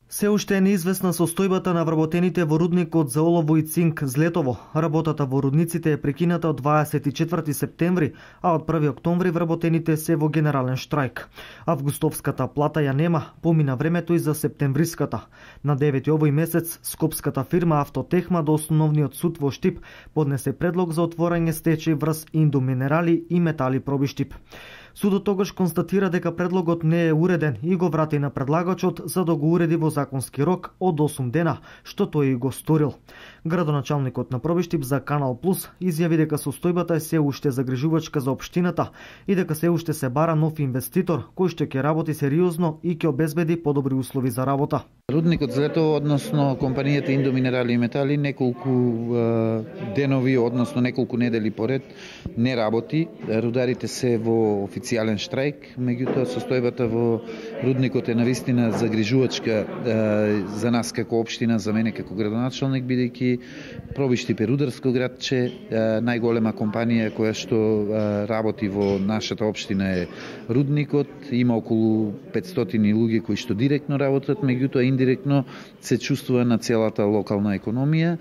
Се уште е неизвестна состојбата на вработените во рудникот за олово и цинк Злетово. Работата во рудниците е прекината од 24 септември, а од 1 октомври вработените се во генерален штрајк. Августовската плата ја нема, помина времето и за септемвриската. На 9 овој месец скопската фирма Автотехма до Основниот суд во Штип поднесе предлог за отворање стечај врз Индоминерали и Метали Пробиштип. Судот тогаш констатира дека предлогот не е уреден и го врати на предлагачот за да го уреди во законски рок од 8 дена, што тој и го сторил. Градоначалникот на Пробиштип за Канал Плюс изјави дека состојбата е се уште загрижувачка за општината и дека се уште се бара нов инвеститор кој што ќе работи сериозно и ќе обезбеди подобри услови за работа. Рудникот Злетово, односно компанијата Индоминерали и Метали, неколку денови, односно неколку недели поред не работи. Рударите се во официјален штрајк, меѓутоа состојбата во рудникот е навистина загрижувачка за нас како општина, за мене како градоначалник, бидејќи Пробиштип е рударско градче, најголема компанија која што работи во нашата општина е рудникот, има околу 500 луѓе кои што директно работат, меѓутоа индиректно се чувствува на целата локална економија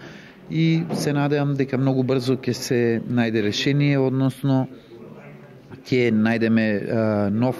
и се надевам дека многу брзо ќе се најде решение, односно ќе најдеме нов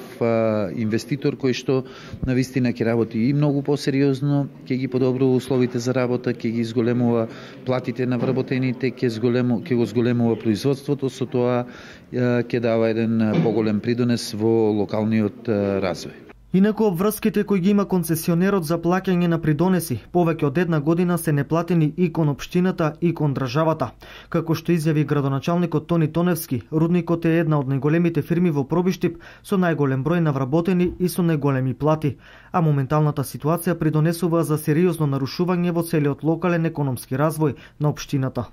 инвеститор кој што навистина ќе работи и многу посериозно, ќе ги подобрува условите за работа, ќе ги изголемува платите на вработените, ќе го зголемува производството, со тоа ќе дава еден поголем придонес во локалниот развој. Инаку обврските кои ги има концесионерот за плаќање на придонеси повеќе од една година се неплатени и кон општината и кон државата. Како што изјави градоначалникот Тони Тоневски, рудникот е една од најголемите фирми во Пробиштип со најголем број на вработени и со најголеми плати, а моменталната ситуација придонесува за сериозно нарушување во целиот локален економски развој на општината.